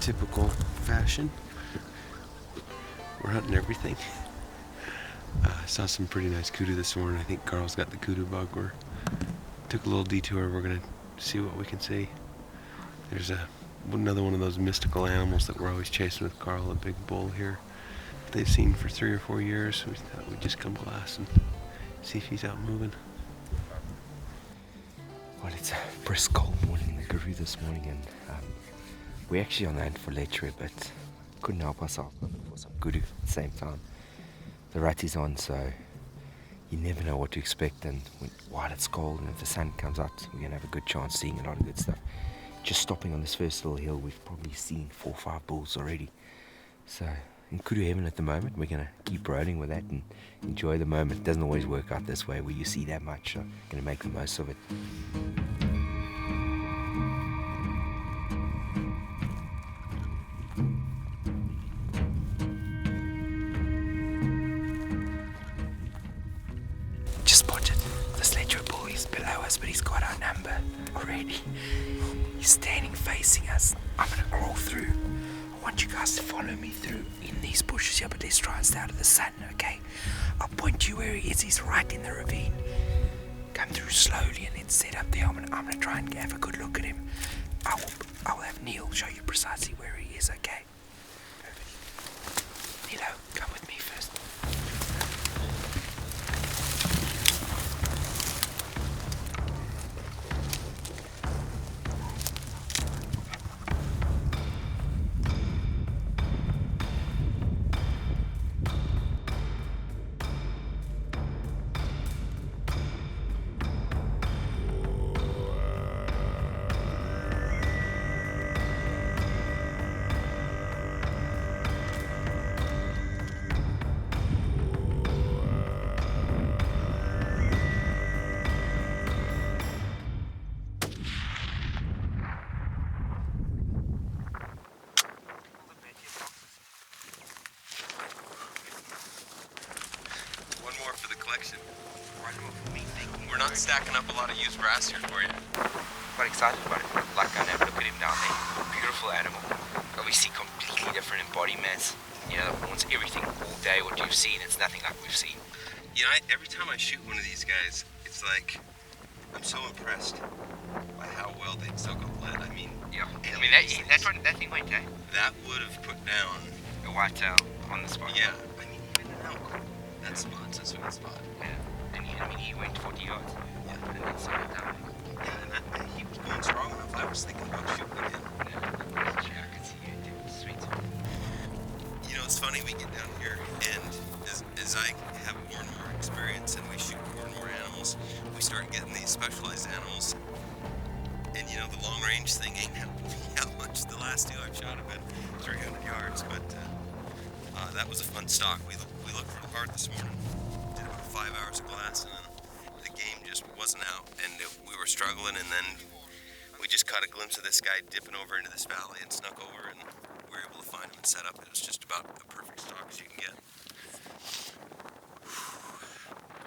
typical fashion. We're hunting everything. I saw some pretty nice kudu this morning. I think Carl's got the kudu bug. We took a little detour. We're gonna see what we can see. There's another one of those mystical animals that we're always chasing with Carl, a big bull here. They've seen for 3 or 4 years. We thought we'd just come glass and see if he's out moving. Well, it's a brisk cold morning in the Karoo this morning, and we're actually on the hunt for lechery, but couldn't help ourselves looking for some kudu at the same time. The rut is on, so you never know what to expect, and while it's cold and if the sun comes out, we're going to have a good chance seeing a lot of good stuff. Just stopping on this first little hill, we've probably seen 4 or 5 bulls already. So in kudu heaven at the moment, we're going to keep rolling with that and enjoy the moment. It doesn't always work out this way where you see that much, so going to make the most of it. Just spotted this lechery bull. He's below us, but he's got our number already. He's standing facing us. I'm going to crawl through. I want you guys to follow me through in these bushes here, but let's try and stay out of the sun, okay? I'll point to you where he is. He's right in the ravine. Come through slowly and then set up there. I'm gonna try and have a good look at him. I will have Neil show you precisely where he is, okay? Perfect. Nilo, come with me first. We're not stacking up a lot of used brass here for you. Quite excited about it. Like I know, look at him down there. Beautiful animal. Obviously completely different in body mass. You know, wants everything all day. What you've seen, it's nothing like we've seen. You know, every time I shoot one of these guys, it's like I'm so impressed by how well they soak up lead. I mean, yeah. I mean that thing went, eh? That would have put down a whitetail on the spot. Yeah. I mean, even an elk. That spot's a sweet spot. Yeah. And he went 40 yards. Yeah. And then slowed down. Yeah, and he was going strong enough. I was thinking about shooting him. Yeah, I can see you. Sweet. You know, it's funny, we get down here, and as I have more and more experience and we shoot more and more animals, we start getting these specialized animals. And you know, the long range thing ain't helping me out much. The last 2 I've shot have been 300 yards, but that was a fun stock. We looked real hard this morning. Did about 5 hours of glass, and then the game just wasn't out, and we were struggling, and then we just caught a glimpse of this guy dipping over into this valley and snuck over, and we were able to find him and set up. It was just about the perfect stock as you can get.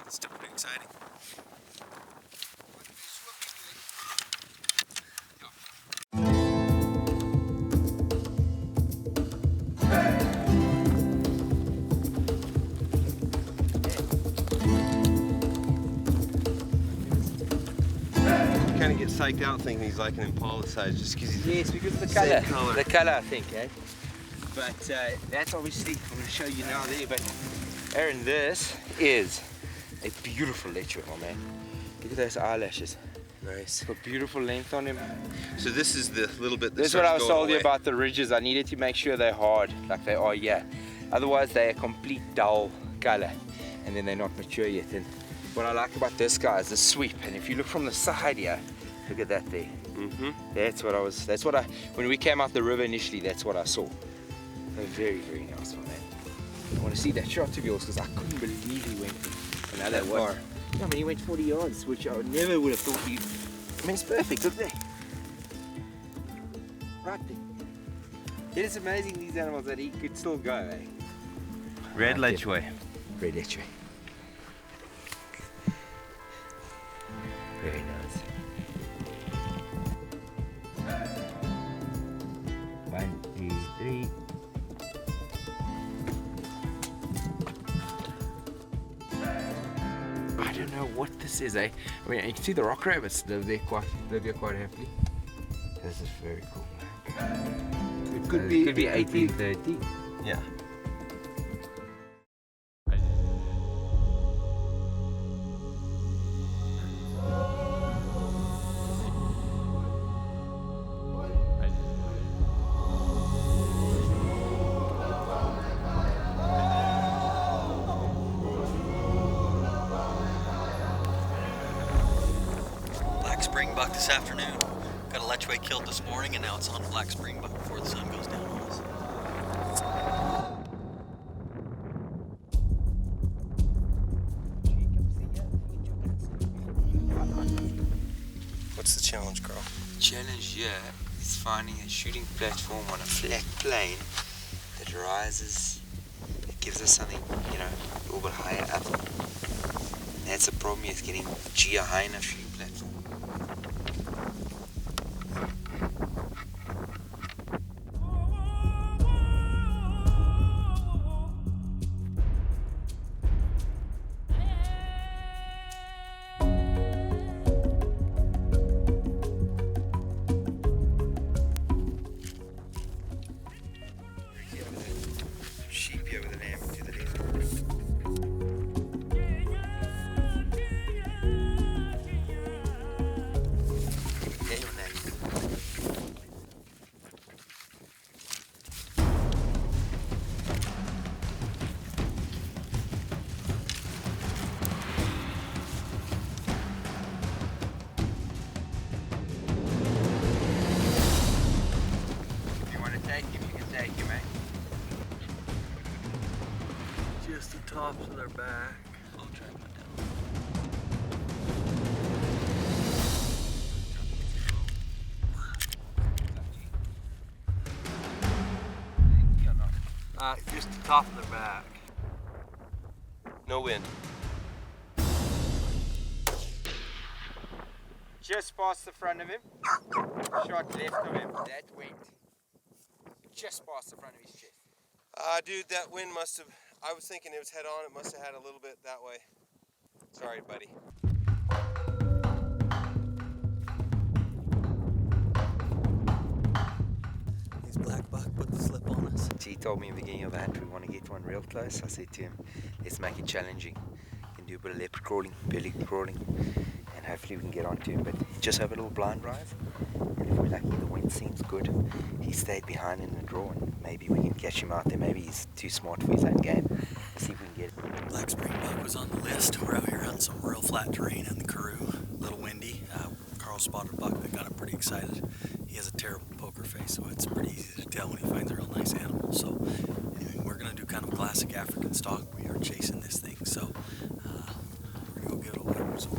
It's still pretty exciting. Get psyched out thinking he's like an Impala size just because he's yes, because of the color. The color, I think, eh? But that's obviously, I'm going to show you now there, but Aaron, this is a beautiful lechery, my man. Look at those eyelashes. Nice. Got beautiful length on him. So this is the little bit that This is what I was told you about the ridges. I needed to make sure they're hard, like they are here. Otherwise, they're a complete dull color, and then they're not mature yet. And what I like about this guy is the sweep. And if you look from the side here, look at that there. That's what I, when we came out the river initially, that's what I saw. A very, very nice one, man. I want to see that shot of yours because I couldn't believe he went another far. Yeah, I mean, he went 40 yards, which I never would have thought he. I mean, it's perfect, look there. Right there. It is amazing, these animals, that he could still go, eh? Red lechery. Red lechery. Very nice. One, two, 3. I don't know what this is, eh? I mean, you can see the rock rabbits live here quite happily. This is very cool, man. It could be 1830. Yeah. Black springbuck this afternoon. Got a letchway killed this morning, and now it's on black springbuck before the sun goes down on us. What's the challenge, Carl? Challenge here is finding a shooting platform on a flat plane that rises, that gives us something, you know, a little bit higher up. And that's the problem, is getting a high enough shooting platform. Sheep here with a lamb to the left. Yeah, you're next. If you want to take him, you can take him, eh? Just the tops of their back. I'll track that down. Just the top of their back. No wind. Just past the front of him. Shot left of him. That wind. Just past the front of his chest. Dude, that wind must have. I was thinking it was head on. It must have had a little bit that way. Sorry, buddy. These black buck put the slip on us. He told me in the beginning of the hunt we want to get one real close. I said to him, let's make it challenging. We can do a bit of leopard crawling, belly crawling, and hopefully we can get onto him. But just have a little blind rise. And if we're lucky, the wind seems good. He stayed behind in the draw, and maybe we can catch him out there. Maybe he's too smart for his own game. See if we can get it. Black springbuck was on the list. We're out here hunting some real flat terrain in the Karoo. A little windy. Carl spotted a buck that got him pretty excited. He has a terrible poker face, so it's pretty easy to tell when he finds a real nice animal. So anyway, we're going to do kind of a classic African stalk. We are chasing this thing, so we're going to go give it a whatever. So.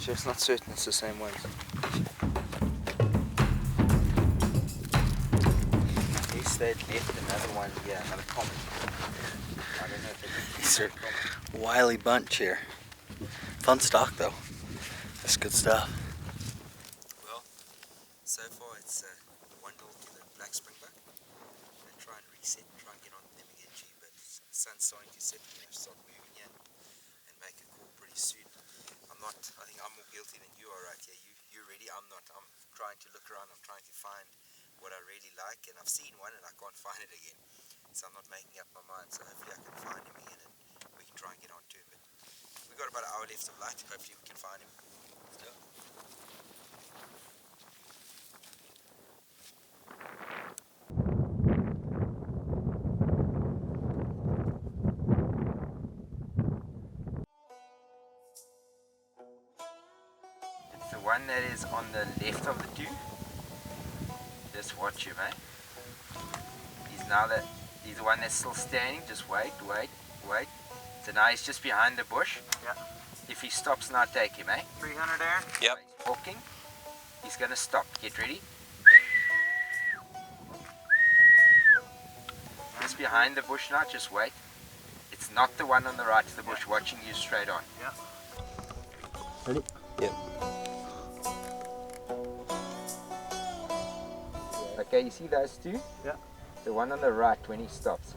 Just not certain it's the same one. Yes, they'd left another one, yeah, another comet. I don't know if it's These are wily bunch here. Fun stock though. That's good stuff. Well, so far it's 1-0 to the black springbuck. I try and reset and try and get on them again, but the sun's starting to set and they start moving in and make a call pretty soon. I think I'm more guilty than you are right here. You're ready, I'm not. I'm trying to look around, I'm trying to find what I really like, and I've seen one and I can't find it again. So I'm not making up my mind, so hopefully I can find him again and we can try and get on to him. But we've got about an hour left of light, hopefully we can find him. So. the one that is on the left of the two. Just watch him, eh? He's the one that's still standing. Just wait. So now he's just behind the bush. Yeah. If he stops now, take him, eh? 300 Aaron? Yep. He's walking. He's gonna stop. Get ready. Just behind the bush now, just wait. It's not the one on the right of the bush watching you straight on. Yeah. Ready? Yep. Okay, you see those two? Yeah. The one on the right when he stops.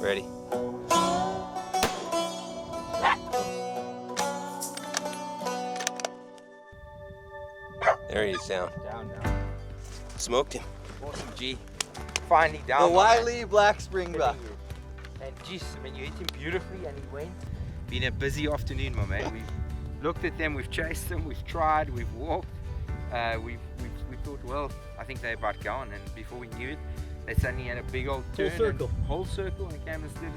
Ready. There he is down. Down now. Smoked him. Awesome, G. Finally down. The my wily black springbuck. man. And geez, I mean, you hit him beautifully and he went. Been a busy afternoon, my man. We've looked at them, we've chased them, we've tried, we've walked. We thought, well, I think they're about gone, and before we knew it, they suddenly had a big old turn. Whole circle, and came and stood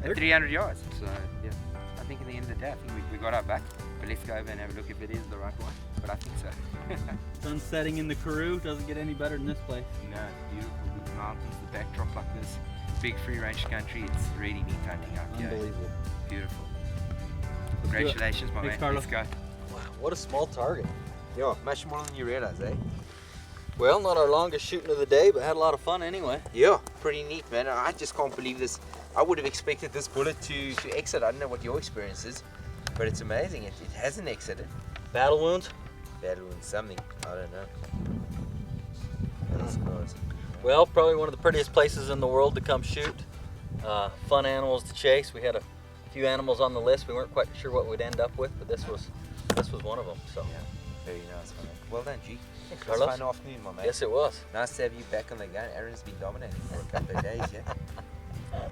at 300 yards. So, yeah, I think at the end of the day, I think we got our back. But let's go over and have a look if it is the right one. But I think so. Sun setting in the Karoo doesn't get any better than this place. No, it's beautiful. The mountains, the backdrop like this, big free range country. It's really neat hunting out here. Unbelievable. Beautiful. Congratulations, my Thanks, man. Carlos. Let's go. Wow, what a small target. Yeah, much more than you realize, eh? Well, not our longest shooting of the day, but had a lot of fun anyway. Yeah, pretty neat, man. I just can't believe this. I would have expected this bullet to exit. I don't know what your experience is, but it's amazing. It hasn't exited. Battle wounds? Battle in something. I don't know. Not a surprise. Well, probably one of the prettiest places in the world to come shoot. Fun animals to chase. We had a few animals on the list. We weren't quite sure what we'd end up with, but this was one of them. So Yeah, very nice, my man. Well done, G. Thanks, It was a Carlos. fun afternoon, my man. yes, it was. Nice to have you back on the gun. Aaron's been dominating for a couple of days, yeah?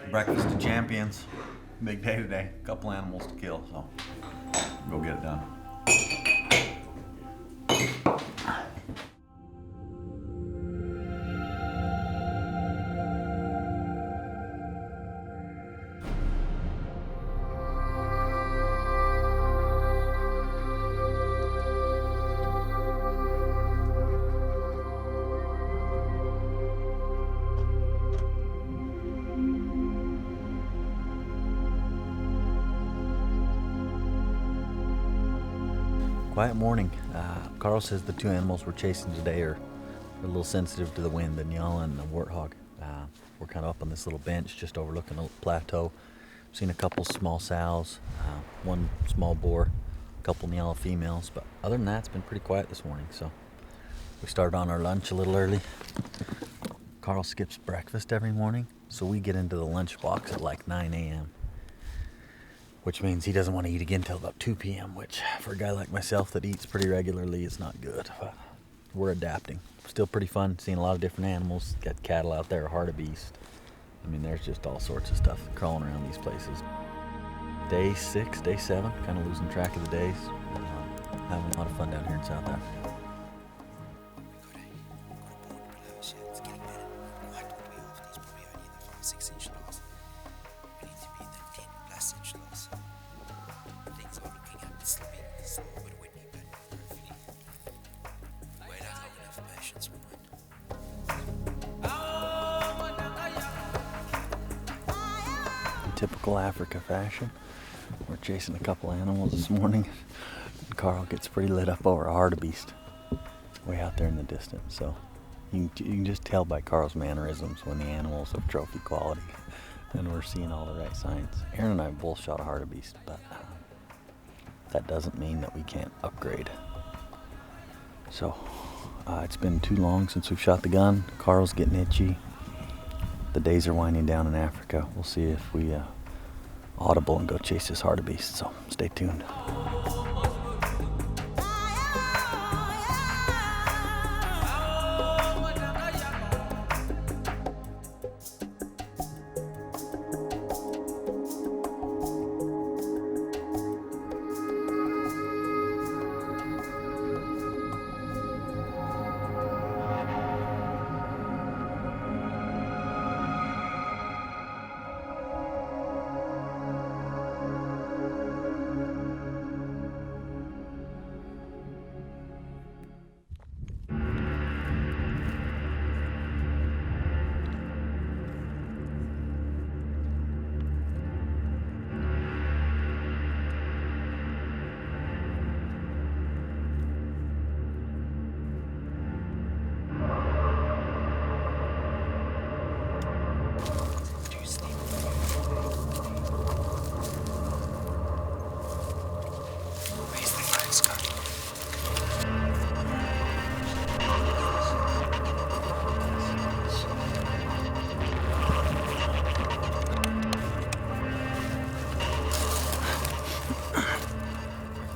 Breakfast of champions. Big day today. Couple animals to kill, so go get it done. Quiet morning. Carl says the two animals we're chasing today are a little sensitive to the wind, the Nyala and the warthog. We're kind of up on this little bench just overlooking a plateau. Seen a couple small sows, one small boar, a couple Nyala females, but other than that, it's been pretty quiet this morning. So we started on our lunch a little early. Carl skips breakfast every morning, so we get into the lunch box at like 9 a.m. which means he doesn't want to eat again till about 2 p.m., which for a guy like myself that eats pretty regularly is not good, but we're adapting. Still pretty fun, seeing a lot of different animals. Got cattle out there, hartebeest. I mean, there's just all sorts of stuff crawling around these places. Day 6, day 7, kind of losing track of the days. Having a lot of fun down here in South Africa. Things typical Africa fashion. We're chasing a couple animals this morning. Carl gets pretty lit up over a hartebeest way out there in the distance. So you can just tell by Carl's mannerisms when the animal's of trophy quality. And we're seeing all the right signs. Aaron and I both shot a hartebeest, but that doesn't mean that we can't upgrade. So it's been too long since we've shot the gun. Carl's getting itchy. The days are winding down in Africa. We'll see if we audible and go chase this hartebeest. So stay tuned.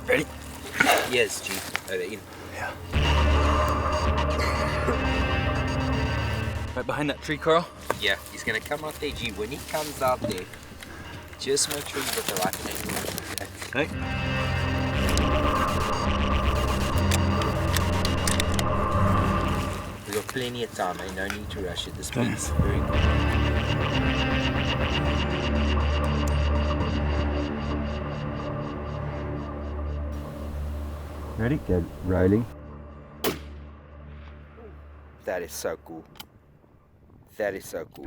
Ready? Yes, G. Over in. Yeah. Right behind that tree, Carl. Yeah, he's gonna come out there, G. When he comes out there, just make sure you get the right angle. Hey. We got plenty of time, eh? No need to rush it. This Thanks. speed's very good. Ready? Get rolling. That is so cool. That is so cool.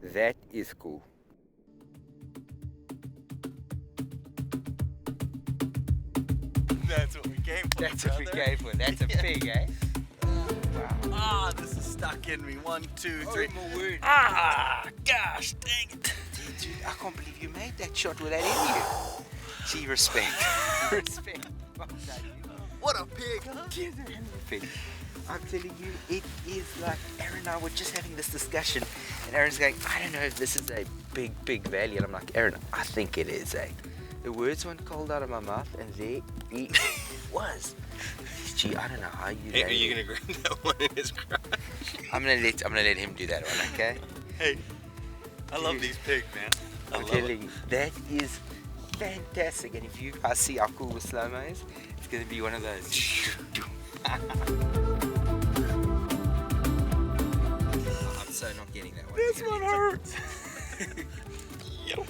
That is cool. That's what we came for. That's what we came for. That's a pig, eh? Wow. Ah, this is stuck in me. 1, 2, 3. Oh, my word. Ah, gosh, dang it. Dude, I can't believe you made that shot without in you. Gee, respect. Respect. Fuck that, dude. What a pig, huh? Give the hell of a pig. I'm telling you, it is like, Aaron and I were just having this discussion, and Aaron's going, I don't know if this is a big valley, and I'm like, Aaron, I think it is, eh? The words went cold out of my mouth, and there it was. Gee, I don't know how you. Hey, are you gonna grab that one in his crotch? I'm gonna let him do that one, okay? Hey, I love these pigs, man. I'm telling you, that is fantastic. And if you guys see how cool with slow-mo is, it's gonna be one of those. I'm so not getting that one. This one hurts. Yo.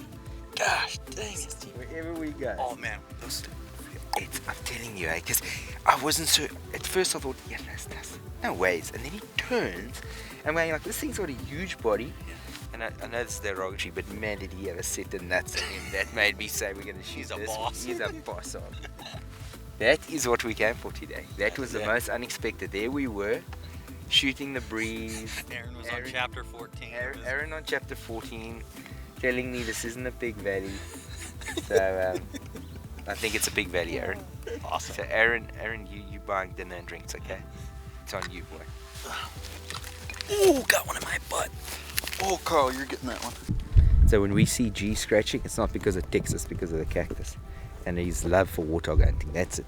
Gosh, dang it. Wherever we go. Oh man, I'm telling you, because I wasn't so. At first I thought, yeah, that's no ways. And then he turns, and I'm going like, this thing's got a huge body. And I know this is derogatory, but man, did he have a set of nuts in him that made me say we're gonna shoot He's a this. boss. He's a boss on. That is what we came for today. That was the most unexpected. There we were, shooting the breeze. Aaron was on chapter 14. Aaron on chapter 14, telling me this isn't a big valley. So I think it's a big valley, Aaron. Awesome. So Aaron, you buying dinner and drinks, okay? It's on you, boy. Ooh, got one in my butt. Oh, Carl, you're getting that one. So when we see G scratching, it's not because of ticks, it's because of the cactus. And his love for warthog hunting, that's it.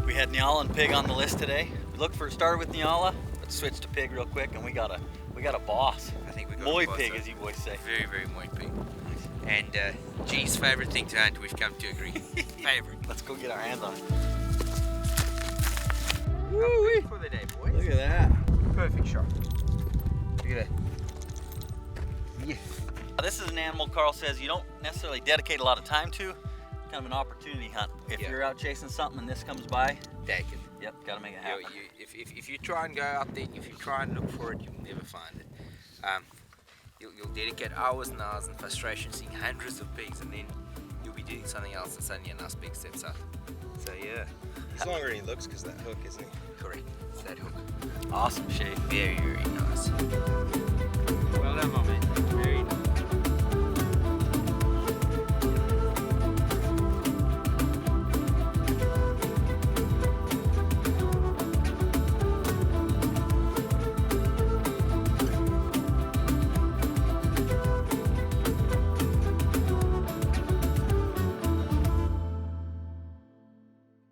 We had Nyala and pig on the list today. We looked for started with Nyala, but switched to pig real quick, and we got a boss. I think we got Moy a boss, pig, huh? as you boys say. Very, very moy pig. And G's favorite thing to hunt, we've come to agree. Favorite. Let's go get our hands on it. Woo-wee. For the day, boys. Look at that. Perfect shot. Look at that. Yes. This is an animal Carl says you don't necessarily dedicate a lot of time to, kind of an opportunity hunt. If Yeah. you're out chasing something and this comes by, Take it. yep, gotta make it You, happen. if you try and go out there, if you try and look for it, you'll never find it. You'll dedicate hours and hours in frustration seeing hundreds of pigs, and then you'll be doing something else, and suddenly a nice pig steps up. So yeah, He's longer than he looks because that hook, isn't he? correct. It's that hook. Awesome, Shay. Very, very nice. Well done, my man.